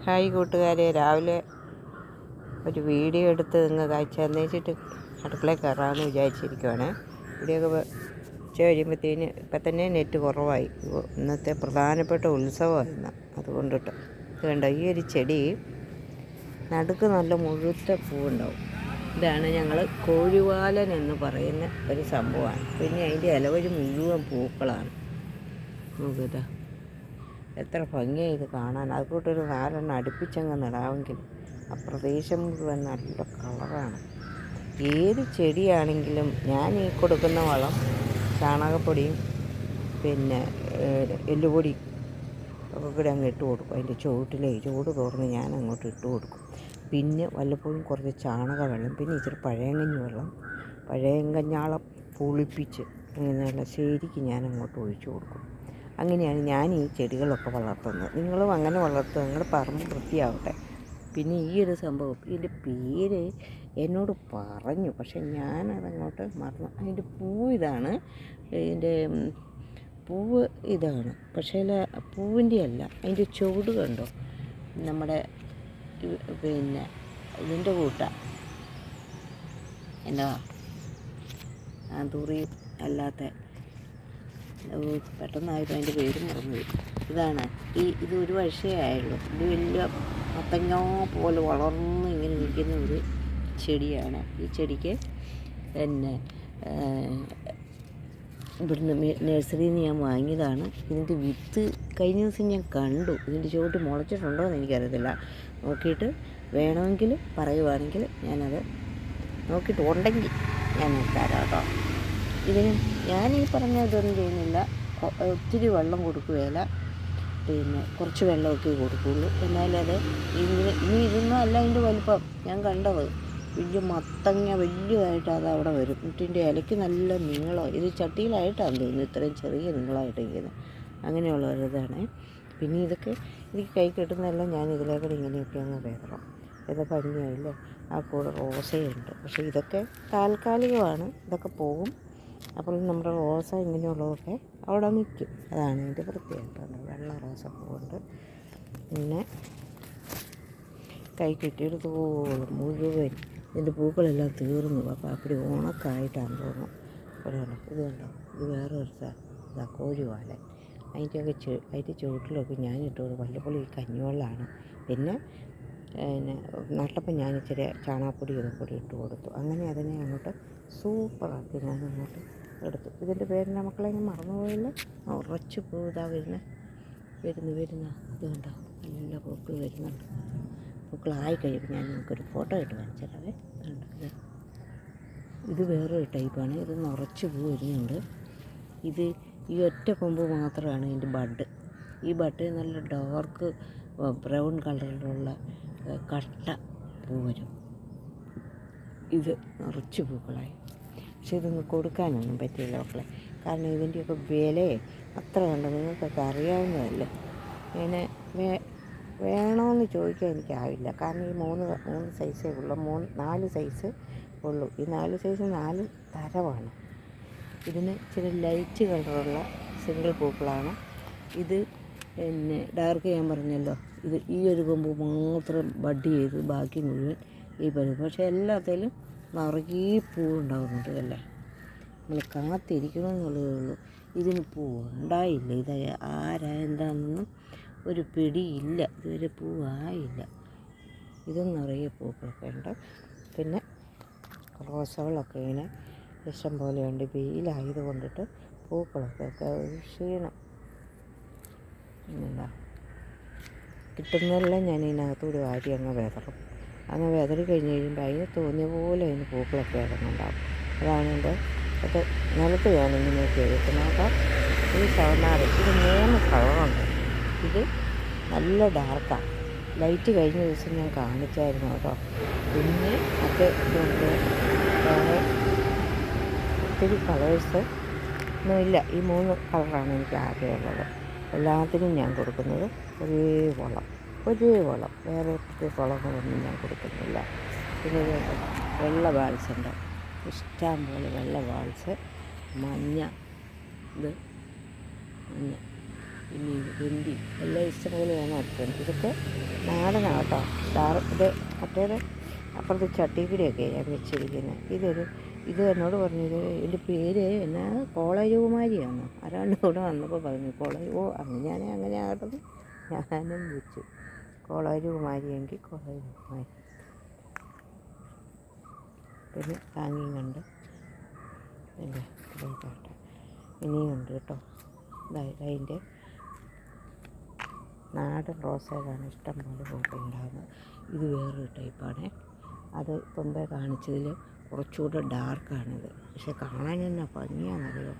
Hi കൂട്ടുകാരെ, രാവിലെ ഒരു വീഡിയോ എടുത്ത് നിങ്ങൾക്ക് അയച്ചു തന്നേച്ചിട്ട് അടുക്കളയിൽ കയറാമെന്ന് വിചാരിച്ചിരിക്കുവാണ്. വീഡിയോ ഒക്കെ ഉച്ച കഴിയുമ്പോഴത്തേന് ഇപ്പം തന്നെ നെറ്റ് കുറവായി. ഇന്നത്തെ പ്രധാനപ്പെട്ട ഉത്സവമായിരുന്നു, അതുകൊണ്ടിട്ട് ഇത് കണ്ടോ, ഈ ഒരു ചെടി നടുക്ക് നല്ല മുഴുത്ത പൂവുണ്ടാവും. ഇതാണ് ഞങ്ങൾ കോഴിവാലൻ എന്ന് പറയുന്ന ഒരു സംഭവമാണ്. പിന്നെ അതിൻ്റെ ഇലവഴി മുഴുവൻ പൂക്കളാണ്. നോക്കുക, എത്ര ഭംഗിയായി ഇത് കാണാൻ. അതുകൂട്ടൊരു 4 അടുപ്പിച്ചങ്ങ് നടാമെങ്കിൽ ആ പ്രദേശം മുഴുവൻ നല്ല കളറാണ്. ഏത് ചെടിയാണെങ്കിലും ഞാൻ ഈ കൊടുക്കുന്ന വളം ചാണകപ്പൊടിയും പിന്നെ എല്ലുപൊടി ഒക്കെ കൂടെ അങ്ങ് ഇട്ട് കൊടുക്കും. അതിൻ്റെ ചുവട് തുറന്ന് ഞാൻ അങ്ങോട്ട് ഇട്ട് കൊടുക്കും. പിന്നെ വല്ലപ്പോഴും കുറച്ച് ചാണക വെള്ളം, പിന്നെ ഇച്ചിരി പഴയങ്കഞ്ഞി വെള്ളം, പഴയങ്കഞ്ഞാളം പുളിപ്പിച്ച് ഇങ്ങനെ ശരിക്കും ഞാൻ അങ്ങോട്ട് ഒഴിച്ചു കൊടുക്കും. അങ്ങനെയാണ് ഞാൻ ഈ ചെടികളൊക്കെ വളർത്തുന്നത്. നിങ്ങളും അങ്ങനെ വളർത്തുക, നിങ്ങളുടെ പറമ്പ് വൃത്തിയാവട്ടെ. പിന്നെ ഈ ഒരു സംഭവം, ഇതിൻ്റെ പേര് എന്നോട് പറഞ്ഞു, പക്ഷെ ഞാനതങ്ങോട്ട് മറന്നു. അതിൻ്റെ ഇതാണ്, ഇതിൻ്റെ പൂവ് ഇതാണ്. പക്ഷേ പൂവിൻ്റെ അല്ല, അതിൻ്റെ ചുവട് കണ്ടോ, നമ്മുടെ പിന്നെ ഇതിൻ്റെ കൂട്ട എന്താ തുറി അല്ലാത്ത, പെട്ടെന്നായപ്പോൾ അതിൻ്റെ പേര് മറന്നു. ഇതാണ് ഇത് ഒരു വർഷമേ ആയുള്ളൂ. ഇത് വലിയ മത്തങ്ങ പോലെ വളർന്ന് ഇങ്ങനെ നിൽക്കുന്ന ഒരു ചെടിയാണ്. ഈ ചെടിക്ക് പിന്നെ ഇവിടുന്ന് നഴ്സറിയിൽ നിന്ന് ഞാൻ വാങ്ങിയതാണ്. ഇതിൻ്റെ വിത്ത് കഴിഞ്ഞ ദിവസം ഞാൻ കണ്ടു. ഇതിൻ്റെ ചുവട്ട് മുളച്ചിട്ടുണ്ടോ എന്ന് എനിക്കറിയത്തില്ല. നോക്കിയിട്ട് വേണമെങ്കിൽ പറയുവാണെങ്കിൽ ഞാനത് നോക്കിയിട്ട് ഉണ്ടെങ്കിൽ ഞാൻ തരാം കേട്ടോ. ഇതിന് ഞാൻ ഈ പറഞ്ഞ ഇതൊന്നും ചെയ്യുന്നില്ല. ഒത്തിരി വെള്ളം കൊടുക്കുകയില്ല, പിന്നെ കുറച്ച് വെള്ളമൊക്കെ കൊടുക്കുകയുള്ളൂ. എന്നാലത് ഇനി ഇതൊന്നും അല്ല ഇതിൻ്റെ വലിപ്പം. ഞാൻ കണ്ടത് വലിയ മത്തങ്ങ വലിയതായിട്ട് അത് അവിടെ വരും. ഇതിൻ്റെ ഇലയ്ക്ക് നല്ല നീളം. ഇത് ചട്ടിയിലായിട്ടാണ് തോന്നുന്നു ഇത്രയും ചെറിയ നീളമായിട്ടിരിക്കുന്നത്. അങ്ങനെയുള്ള ഒരിതാണ്. പിന്നെ ഇതൊക്കെ എനിക്ക് കൈ കിട്ടുന്നതെല്ലാം ഞാൻ ഇതിലേക്കൂടെ ഇങ്ങനെയൊക്കെ അങ്ങ് വേണം. ഇത് ഭംഗിയായില്ലേ. ആ കൂടെ റോസയുണ്ട്, പക്ഷേ ഇതൊക്കെ താൽക്കാലികമാണ്, ഇതൊക്കെ പോകും. അപ്പോൾ നമ്മുടെ റോസ ഇങ്ങനെയുള്ളതൊക്കെ അവിടെ നിൽക്കും. അതാണ് ഇതിൻ്റെ പ്രത്യേകത. വെള്ള റോസപ്പൂവുണ്ട്. പിന്നെ കൈ കിട്ടിയെടുത്തോളം മുഴുവൻ ഇതിൻ്റെ പൂക്കളെല്ലാം തീർന്നു. അപ്പോൾ അപ്പടി ഉണക്കായിട്ടാണ് തോന്നുന്നു. അപ്പോഴാണ് ഇത് കണ്ടോ, ഇത് വേറൊരു ഇതാ കോഴിവാലൻ. അതിൻ്റെ ചുവട്ടിലൊക്കെ ഞാനിട്ട് വല്ലപ്പോഴും ഈ കഞ്ഞിവെള്ളമാണ്. പിന്നെ നട്ടപ്പം ഞാൻ ഇച്ചിരി ചാണകപ്പൊടി ഇതൊക്കെ ഇട്ട് കൊടുത്തു. അങ്ങനെ അതിനെ അങ്ങോട്ട് സൂപ്പറാക്കി ഞാൻ അങ്ങോട്ട് എടുത്തു. ഇതിൻ്റെ പേരിൻ്റെ മക്കളെ ഞാൻ മറന്നുപോയില്ല. ഉറച്ച് പൂ ഇതാ വരുന്നു. ഇത് കണ്ടോ, നല്ല പൂക്കൾ വരുന്നുണ്ട്. പൂക്കളായി കഴിയുമ്പോൾ ഞാൻ നിങ്ങൾക്കൊരു ഫോട്ടോ ഇട്ട് കാണിച്ചു തരാവേ. ഇത് വേറൊരു ടൈപ്പാണ്. ഇത് നിറച്ച് പൂ വരുന്നുണ്ട്. ഇത് ഈ ഒറ്റ കൊമ്പ് മാത്രമാണ് ഇതിൻ്റെ ബഡ്. ഈ ബഡ് നല്ല ഡാർക്ക് ബ്രൗൺ കളറിലുള്ള കട്ട പൂ വരും. ഇത് നിറച്ച് പൂക്കളായി. പക്ഷെ ഇതൊന്നും കൊടുക്കാനൊന്നും പറ്റിയില്ല മക്കളെ. കാരണം ഇതിൻ്റെയൊക്കെ വിലയെ അത്ര കണ്ട് നിങ്ങൾക്കൊക്കെ അറിയാവുന്നതല്ലേ. ഇങ്ങനെ വേണമെന്ന് ചോദിക്കാൻ എനിക്കാവില്ല. കാരണം ഈ മൂന്ന് സൈസേ ഉള്ളൂ. 4 സൈസ് ഉള്ളൂ. ഈ 4 സൈസ് 4 തരമാണ്. ഇതിന് ഇച്ചിരി ലൈറ്റ് കളറുള്ള സിംഗിൾ പൂക്കളാണ്. ഇത് പിന്നെ ഡാർക്ക് ഞാൻ പറഞ്ഞല്ലോ, ഇത് ഈ ഒരു കൊമ്പ് മാത്രം ബഡ് ചെയ്ത് ബാക്കി മുഴുവൻ ഈ പരുവം. പക്ഷേ എല്ലാത്തിലും നിറയെ പൂവുണ്ടാകുന്നുണ്ട് അല്ലേ. നമ്മൾ കാത്തിരിക്കണമെന്നുള്ളതേ ഉള്ളൂ. ഇതിന് പൂവുണ്ടായില്ല. ഇത് എന്താണെന്നൊന്നും ഒരു പിടിയില്ല. ഇതുവരെ പൂവായില്ല. ഇതും നിറയെ പൂക്കളൊക്കെ ഉണ്ട്. പിന്നെ റോസകളൊക്കെ ഇങ്ങനെ ഇഷ്ടം പോലെയുണ്ട്. വെയിലായത് കൊണ്ടിട്ട് പൂക്കളൊക്കെ ക്ഷീണം. എന്താ കിട്ടുന്നതെല്ലാം ഞാൻ ഇതിനകത്തൂടെ വാരി അങ്ങ് വെതറും. അങ്ങ് വെതറി കഴിഞ്ഞ് കഴിയുമ്പോൾ അതിന് തോന്നിയ പോലെ അതിന് പൂക്കളൊക്കെ ഇറങ്ങുന്നുണ്ടാവും. അതാണ് എൻ്റെ അത് നിലത്ത് ഞാൻ ഇങ്ങനെയൊക്കെ നോക്കാം. ഈ ചുവന്നാറ് ഇത് 3 കളറുണ്ട്. ഇത് നല്ല ഡാർക്കാണ്. ലൈറ്റ് കഴിഞ്ഞ ദിവസം ഞാൻ കാണിച്ചായിരുന്നു കേട്ടോ. പിന്നെ അത് ഇതുണ്ട്. വേറെ ഒത്തിരി കളേഴ്സ് ഒന്നുമില്ല. ഈ 3 കളറാണ് എനിക്ക് ആകെയുള്ളത്. എല്ലാത്തിനും ഞാൻ കൊടുക്കുന്നത് ഒരേ വളം. വേറെ പ്രത്യേക വളങ്ങളൊന്നും ഞാൻ കൊടുക്കുന്നില്ല. പിന്നെ വെള്ള ബാൾസുണ്ട്, ഇഷ്ടം പോലെ വെള്ള ബാൾസ്. മഞ്ഞ പിന്നെ വെന്തി എല്ലാം ഇഷ്ടംപോലെ ഞാൻ നട്ടിട്ടുണ്ട്. ഇതൊക്കെ നാടനാട്ടോ. ഇത് മറ്റേത് അപ്പുറത്ത് ചട്ടിക്കുടിയൊക്കെ ഞാൻ വെച്ചിരിക്കുന്നത്. ഇത് എന്നോട് പറഞ്ഞത് എൻ്റെ പേര് എന്നാ കോളേജകുമാരിയാണ്. ആരാണ്ട് ഇവിടെ വന്നപ്പോൾ പറഞ്ഞു അങ്ങനെ ആകട്ടെ ഞാനും വെച്ചു കോളേജകുമാരിയെങ്കിൽ കോളേജകുമാരി. പിന്നെ താങ്ങിയും കണ്ട് അല്ലേ ഇതായിട്ടെ ഇനിയുണ്ട് കേട്ടോ. അതിൻ്റെ നാടൻ റോസയിലാണ് ഇഷ്ടം പോലെ പൂക്കളുണ്ടാകുന്നത്. ഇത് വേറൊരു ടൈപ്പാണ്. അത് മുമ്പേ കാണിച്ചതിൽ കുറച്ചുകൂടെ ഡാർക്കാണിത്. പക്ഷെ കാണാൻ തന്നെ ഭംഗിയാണെന്നറിയോ.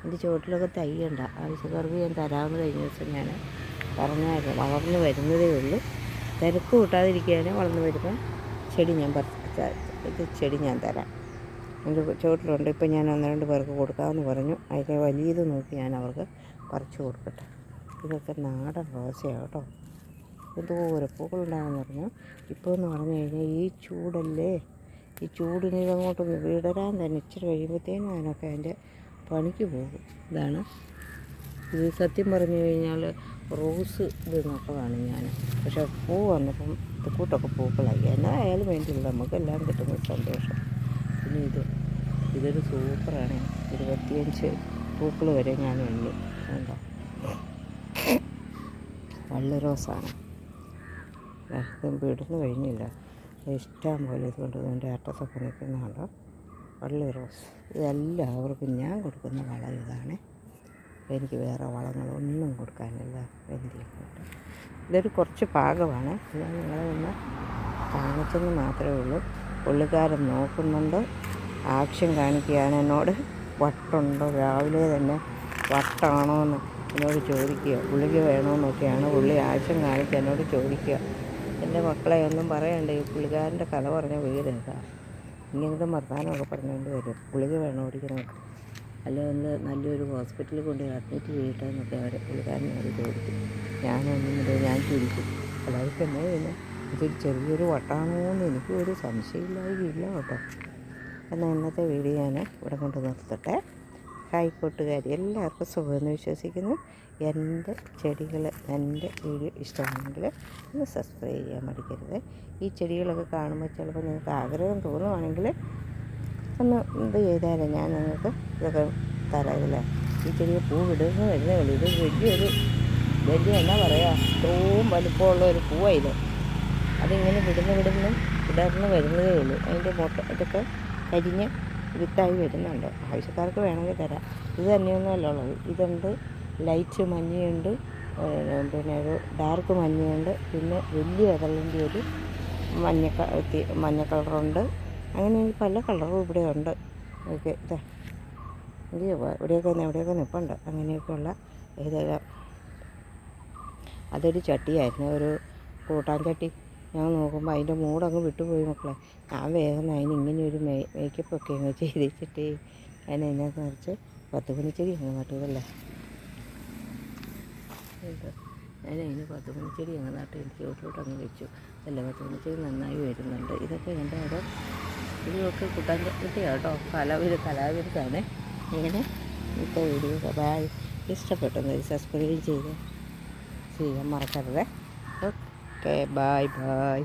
എൻ്റെ ചുവട്ടിലൊക്കെ തൈയുണ്ട്. ആവശ്യക്കാർക്ക് ഞാൻ തരാമെന്ന് കഴിഞ്ഞ ദിവസം ഞാൻ പറഞ്ഞായിരുന്നു. വളർന്നു വരുന്നതേ ഉള്ളൂ. തിരക്ക് കൂട്ടാതിരിക്കുകയാണ്. വളർന്നു വരുമ്പോൾ ചെടി ഞാൻ തരാം. എൻ്റെ ചുവട്ടിലുണ്ട്. ഇപ്പം ഞാൻ 1-2 പേർക്ക് കൊടുക്കാമെന്ന് പറഞ്ഞു. അതിൻ്റെ വലിയത് നോക്കി ഞാൻ അവർക്ക് പറിച്ചു കൊടുക്കട്ടെ. ഇതൊക്കെ നാടൻ റോസയാണ് കേട്ടോ. എന്തോരം പൂക്കളുണ്ടാകുമെന്ന് പറഞ്ഞു. ഇപ്പോൾ എന്ന് പറഞ്ഞു കഴിഞ്ഞാൽ ഈ ചൂടല്ലേ, ഈ ചൂടിന് ഇതങ്ങോട്ടൊന്ന് വിടരാൻ തന്നെ ഇച്ചിരി കഴിയുമ്പോഴത്തേനും അതിനൊക്കെ അതിൻ്റെ പണിക്ക് പോകും. ഇതാണ് ഇത്. സത്യം പറഞ്ഞു കഴിഞ്ഞാൽ റോസ് ഇത് നട്ടതാണ് ഞാൻ. പക്ഷേ പൂ വന്നപ്പം ഇത് കൂട്ടൊക്കെ പൂക്കളായി. എന്നായാലും വേണ്ടിയില്ല, നമുക്കെല്ലാം കിട്ടുന്ന സന്തോഷം. പിന്നെ ഇതൊരു സൂപ്പറാണ്. 25 പൂക്കൾ വരെ ഞാൻ എണ്ണി. എന്താ വള്ളി റോസാണ്. ഇത് വിടുന്നു കഴിഞ്ഞില്ല. ഇഷ്ടം പോലെ ഇതുകൊണ്ട് ഇതിൻ്റെ അറ്റത്തൊക്കെ നിൽക്കുന്നതാണ് വള്ളി റോസ്. ഇതെല്ലാവർക്കും ഞാൻ കൊടുക്കുന്ന വളം ഇതാണ്. എനിക്ക് വേറെ വളങ്ങളൊന്നും കൊടുക്കാനില്ല. വെന്തിയിലോട്ട് ഇതൊരു കുറച്ച് പാകമാണ്. ഞാൻ നിങ്ങളെ ഒന്ന് കാണിച്ചെന്ന് മാത്രമേ ഉള്ളൂ. പുള്ളിക്കാരൻ നോക്കുന്നുണ്ട്, ആക്ഷൻ കാണിക്കുകയാണ്. എന്നോട് വട്ടുണ്ടോ, രാവിലെ തന്നെ വട്ടാണോ എന്ന് എന്നോട് ചോദിക്കുക. പുള്ളിക്ക് വേണമെന്നൊക്കെയാണ് പുള്ളി ആക്ഷൻ കാണിച്ച് എന്നോട് ചോദിക്കുക. എൻ്റെ മക്കളെ ഒന്നും പറയണ്ട, ഈ പുള്ളിക്കാരൻ്റെ കഥ പറഞ്ഞ വീടേതാ. ഇങ്ങനത്തെ വർത്താനമൊക്കെ പറഞ്ഞുകൊണ്ട് വരും. ഗുളിക വേണം ഓടിക്കണമൊക്കെ, അല്ലെങ്കിൽ നല്ലൊരു ഹോസ്പിറ്റലിൽ കൊണ്ട് അഡ്മിറ്റ് ചെയ്യട്ടെന്നൊക്കെ പുള്ളിക്കാരനോട് ചോദിക്കും. ഞാൻ ചിരിക്കും. അല്ലാതെ പിന്നെ ഇതൊരു ചെറിയൊരു വട്ടാണോ എന്ന് എനിക്കൊരു സംശയമില്ലാതില്ല കേട്ടോ. എന്നാൽ ഇന്നത്തെ വീഡിയോ ഞാൻ ഇവിടെ കൊണ്ട് നിർത്തട്ടെ. ഹായ് കൂട്ടുകാരി, എല്ലാവർക്കും സുഖമെന്ന് വിശ്വസിക്കുന്നു. എൻ്റെ ചെടികൾ, എൻ്റെ വീഡിയോ ഇഷ്ടമാണെങ്കിൽ ഒന്ന് സബ്സ്ക്രൈബ് ചെയ്യാൻ മടിക്കരുത്. ഈ ചെടികളൊക്കെ കാണുമ്പോൾ ചിലപ്പോൾ നിങ്ങൾക്ക് ആഗ്രഹം തോന്നുവാണെങ്കിൽ ഒന്ന് ഇത് ചെയ്താലേ ഞാൻ നിങ്ങൾക്ക് ഇതൊക്കെ തരാതില്ല. ഈ ചെടിയെ പൂ വിടുന്നു വരുന്നേ ഉള്ളൂ. ഇത് വലിയ എന്നാ പറയുക, ഇത്രയും വലുപ്പമുള്ള ഒരു പൂവായില്ലേ. അതിങ്ങനെ വിടർന്ന് വരുന്നതേ ഉള്ളൂ. അതിൻ്റെ ഇതൊക്കെ കരിഞ്ഞ് വിത്തായി വരുന്നുണ്ട്. ആവശ്യക്കാർക്ക് വേണമെങ്കിൽ തരാം. ഇത് തന്നെയൊന്നുമല്ല ഉള്ളത്. ഇതുണ്ട്, ലൈറ്റ് മഞ്ഞയുണ്ട്, പിന്നെ ഒരു ഡാർക്ക് മഞ്ഞയുണ്ട്, പിന്നെ വലിയ ഇതളിൻ്റെ ഒരു മഞ്ഞ കളറുണ്ട്. അങ്ങനെ പല കളറും ഇവിടെ ഉണ്ട്. ഓക്കെ, ഇവിടെയൊക്കെ നിൽപ്പുണ്ട്. അങ്ങനെയൊക്കെയുള്ള ഇതെല്ലാം. അതൊരു ചട്ടിയായിരുന്നു, ഒരു കൂട്ടാൻ ചട്ടി. ഞാൻ നോക്കുമ്പോൾ അതിൻ്റെ മൂടങ്ങ് വിട്ടുപോയി മക്കളെ. ഞാൻ വേഗം ഇങ്ങനെ ഒരു മേക്കപ്പൊക്കെ അങ്ങ് ചെയ്തിട്ട് ഞാൻ അതിനകത്ത് നിറച്ച് 10 മണിച്ചെടി അങ്ങ് നട്ടതല്ലേ. ഞാൻ അതിന് 10 മണിച്ചെടി അങ്ങ് നട്ട് എനിക്ക് ചുവട്ടിലോട്ട് അങ്ങ് വെച്ചു. അല്ല, 10 മണിച്ചെടി നന്നായി വരുന്നുണ്ട്. ഇതൊക്കെ എൻ്റെ അവിടെ ഇതൊക്കെ കൂട്ടാൻ ചട്ടിയാണ് കേട്ടോ. കലാവിരുദ്ധാണ്. ഇങ്ങനെ ഇപ്പോൾ വീഡിയോ ബായ്. ഇഷ്ടപ്പെട്ടെന്ന് സബ്സ്ക്രൈബ് ചെയ്യാൻ മറക്കരുത്. Okay, bye.